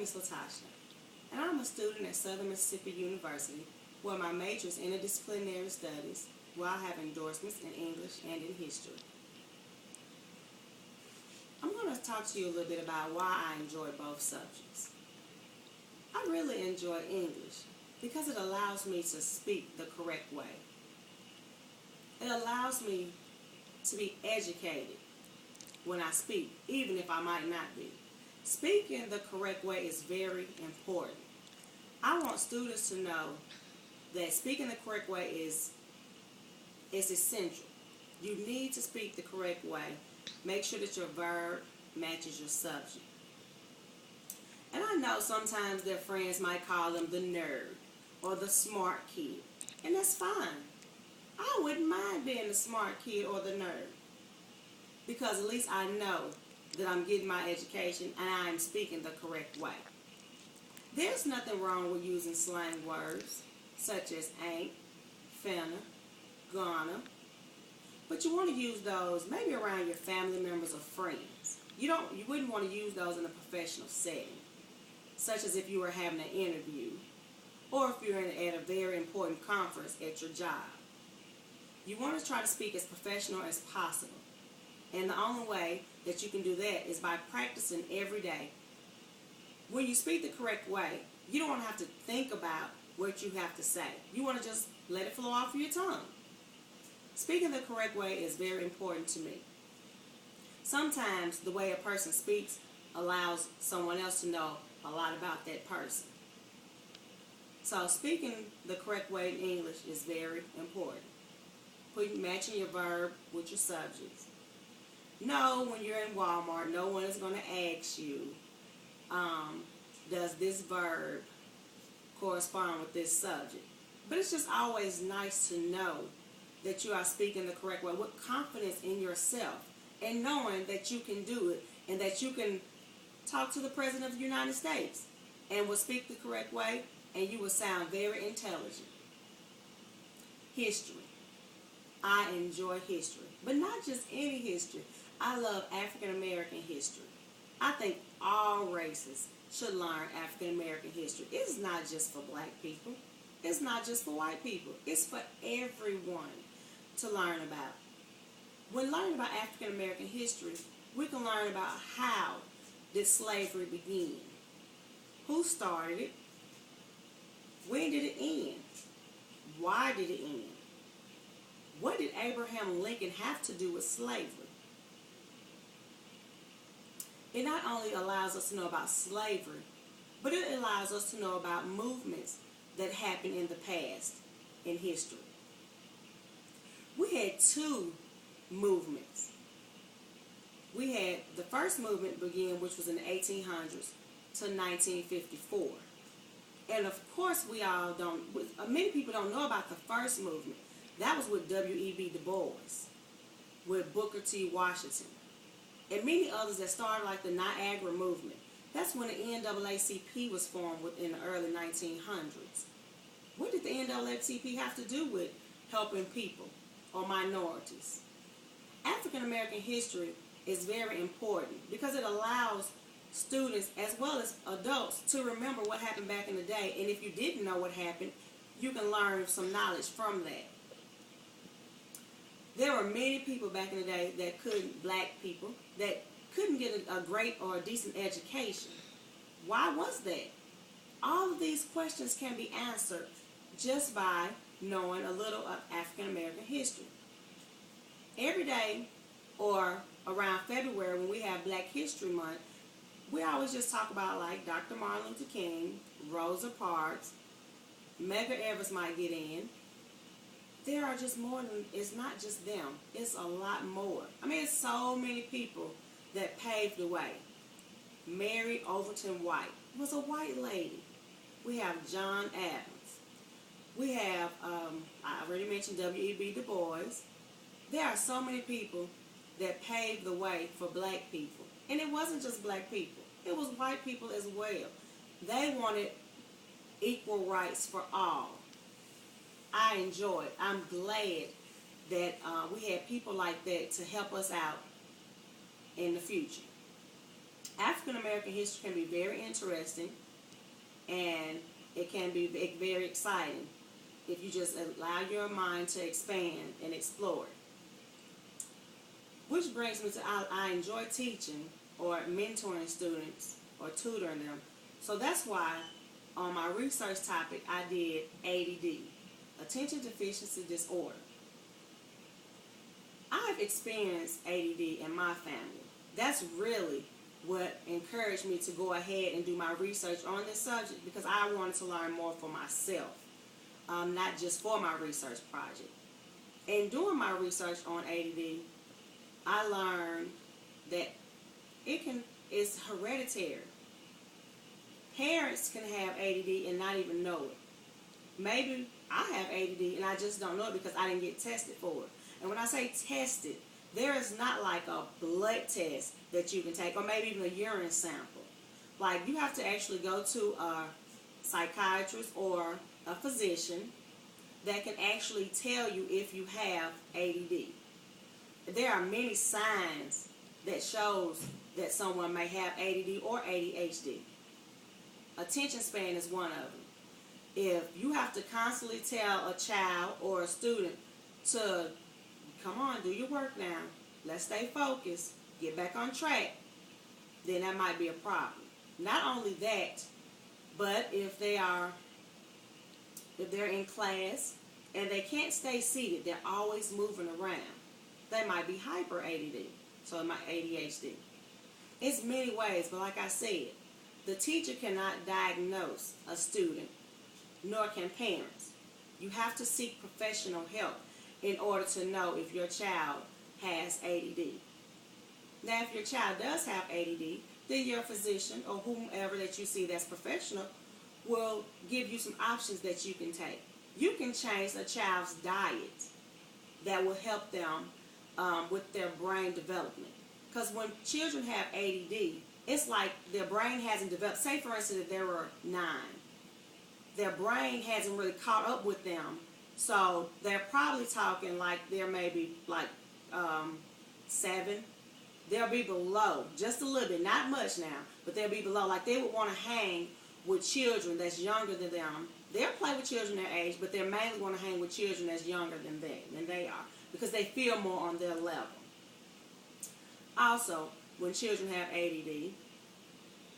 is Latasha, and I'm a student at Southern Mississippi University, where my major is interdisciplinary studies, where I have endorsements in English and in history. I'm going to talk to you a little bit about why I enjoy both subjects. I really enjoy English because it allows me to speak the correct way. It allows me to be educated when I speak, even if I might not be. Speaking the correct way is very important. I want students to know that speaking the correct way is essential. You need to speak the correct way. Make sure that your verb matches your subject. And I know sometimes their friends might call them the nerd or the smart kid, and that's fine. I wouldn't mind being the smart kid or the nerd, because at least I know that I'm getting my education and I'm speaking the correct way. There's nothing wrong with using slang words such as ain't, finna, gonna, but you want to use those maybe around your family members or friends. You wouldn't want to use those in a professional setting, such as if you were having an interview or if you're at a very important conference at your job. You want to try to speak as professional as possible. And the only way that you can do that is by practicing every day. When you speak the correct way, you don't want to have to think about what you have to say. You want to just let it flow off of your tongue. Speaking the correct way is very important to me. Sometimes the way a person speaks allows someone else to know a lot about that person. So speaking the correct way in English is very important. Matching your verb with your subjects. No, when you're in Walmart, no one is going to ask you, does this verb correspond with this subject? But it's just always nice to know that you are speaking the correct way with confidence in yourself and knowing that you can do it and that you can talk to the President of the United States and will speak the correct way and you will sound very intelligent. History. I enjoy history, but not just any history. I love African American history. I think all races should learn African American history. It's not just for black people. It's not just for white people. It's for everyone to learn about. When learning about African American history, we can learn about how did slavery begin? Who started it? When did it end? Why did it end? What did Abraham Lincoln have to do with slavery? It not only allows us to know about slavery, but it allows us to know about movements that happened in the past in history. We had two movements. We had the first movement begin, which was in the 1800s to 1954. And of course many people don't know about the first movement. That was with W.E.B. Du Bois, with Booker T. Washington, and many others that started like the Niagara movement. That's when the NAACP was formed in the early 1900s. What did the NAACP have to do with helping people or minorities? African American history is very important because it allows students as well as adults to remember what happened back in the day. And if you didn't know what happened, you can learn some knowledge from that. There were many people back in the day black people, that couldn't get a great or a decent education. Why was that? All of these questions can be answered just by knowing a little of African American history. Every day or around February when we have Black History Month, we always just talk about like Dr. Martin Luther King, Rosa Parks, Medgar Evers might get in. There are just more than, it's not just them, it's a lot more. I mean, it's so many people that paved the way. Mary Overton White was a white lady. We have John Adams. We have, I already mentioned W.E.B. Du Bois. There are so many people that paved the way for black people. And it wasn't just black people. It was white people as well. They wanted equal rights for all. I enjoy it. I'm glad that we had people like that to help us out in the future. African American American history can be very interesting, and it can be very exciting if you just allow your mind to expand and explore. Which brings me to I enjoy teaching or mentoring students or tutoring them. So that's why on my research topic I did ADD, Attention Deficiency Disorder. I've experienced ADD in my family. That's really what encouraged me to go ahead and do my research on this subject, because I wanted to learn more for myself, not just for my research project. And doing my research on ADD, I learned that it's hereditary. Parents can have ADD and not even know it. Maybe I have ADD and I just don't know it because I didn't get tested for it. And when I say tested, there is not like a blood test that you can take, or maybe even a urine sample. Like, you have to actually go to a psychiatrist or a physician that can actually tell you if you have ADD. There are many signs that shows that someone may have ADD or ADHD. Attention span is one of them. If you have to constantly tell a child or a student to, come on, do your work now, let's stay focused, get back on track, then that might be a problem. Not only that, but if they're in class and they can't stay seated, they're always moving around, they might be hyper ADD, so it might ADHD. It's many ways, but like I said, the teacher cannot diagnose a student, nor can parents. You have to seek professional help in order to know if your child has ADD. Now, if your child does have ADD, then your physician or whomever that you see that's professional will give you some options that you can take. You can change a child's diet that will help them with their brain development. Because when children have ADD, it's like their brain hasn't developed. Say, for instance, if they were 9, their brain hasn't really caught up with them. So they're probably talking like they're maybe like 7. They'll be below just a little bit, not much now, but they'll be below. Like, they would want to hang with children that's younger than them. They'll play with children their age, but they're mainly going to hang with children that's younger than they are, because they feel more on their level. Also, when children have ADD,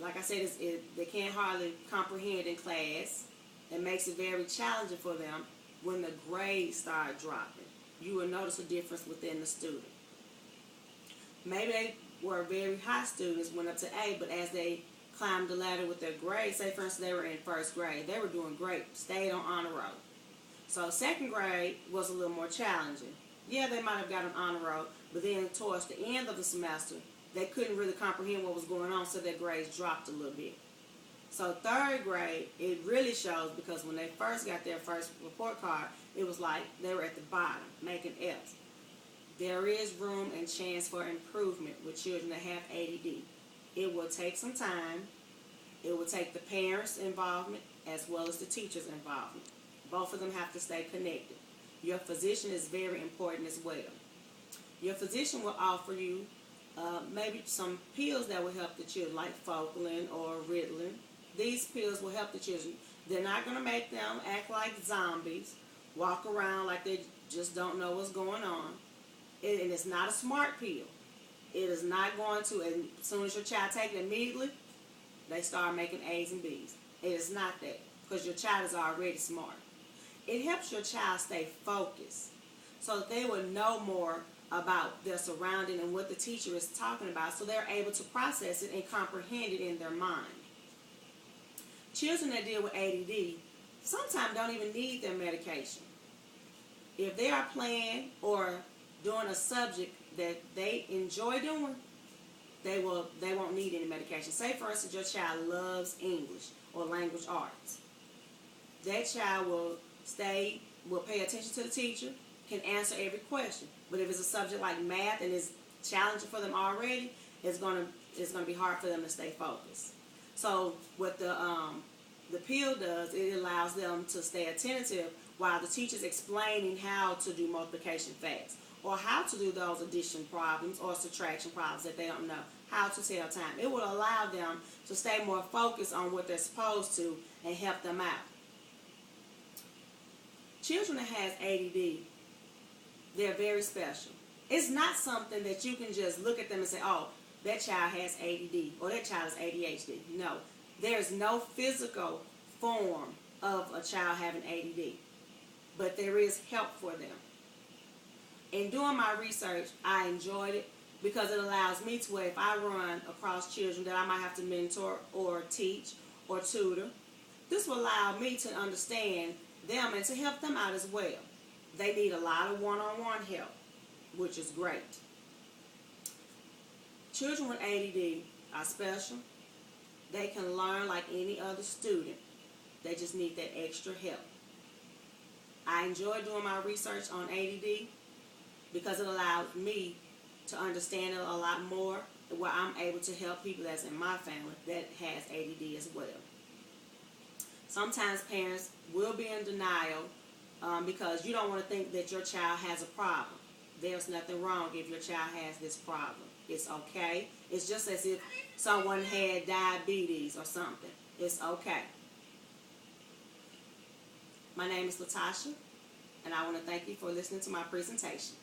like I said, they can't hardly comprehend in class. It makes it very challenging for them when the grades start dropping. You will notice a difference within the student. Maybe they were very high students, went up to A, but as they climbed the ladder with their grades, say for instance they were in first grade, they were doing great, stayed on honor roll. So second grade was a little more challenging. Yeah, they might have got an honor roll, but then towards the end of the semester, they couldn't really comprehend what was going on, so their grades dropped a little bit. So third grade, it really shows, because when they first got their first report card, it was like they were at the bottom, making F's. There is room and chance for improvement with children that have ADD. It will take some time. It will take the parents' involvement as well as the teacher's involvement. Both of them have to stay connected. Your physician is very important as well. Your physician will offer you maybe some pills that will help the children, like Focalin or Ritalin. These pills will help the children. They're not going to make them act like zombies, walk around like they just don't know what's going on. And it's not a smart pill. It is not going to, as soon as your child takes it immediately, they start making A's and B's. It is not that, because your child is already smart. It helps your child stay focused so that they will know more about their surrounding and what the teacher is talking about, so they're able to process it and comprehend it in their mind. Children that deal with ADD sometimes don't even need their medication. If they are playing or doing a subject that they enjoy doing, they won't need any medication. Say, for instance, your child loves English or language arts. That child will pay attention to the teacher, can answer every question. But if it's a subject like math and it's challenging for them already, it's going to be hard for them to stay focused. So what the pill does, it allows them to stay attentive while the teacher's explaining how to do multiplication facts, or how to do those addition problems or subtraction problems that they don't know, how to tell time. It will allow them to stay more focused on what they're supposed to and help them out. Children that has ADD, they're very special. It's not something that you can just look at them and say, oh, that child has ADD or that child has ADHD. No, there's no physical form of a child having ADD, but there is help for them. In doing my research, I enjoyed it because it allows me to where if I run across children that I might have to mentor or teach or tutor, this will allow me to understand them and to help them out as well. They need a lot of one-on-one help, which is great. Children with ADD are special. They can learn like any other student. They just need that extra help. I enjoy doing my research on ADD because it allows me to understand it a lot more, where I'm able to help people that's in my family that has ADD as well. Sometimes parents will be in denial because you don't want to think that your child has a problem. There's nothing wrong if your child has this problem. It's okay. It's just as if someone had diabetes or something. It's okay. My name is Latasha, and I want to thank you for listening to my presentation.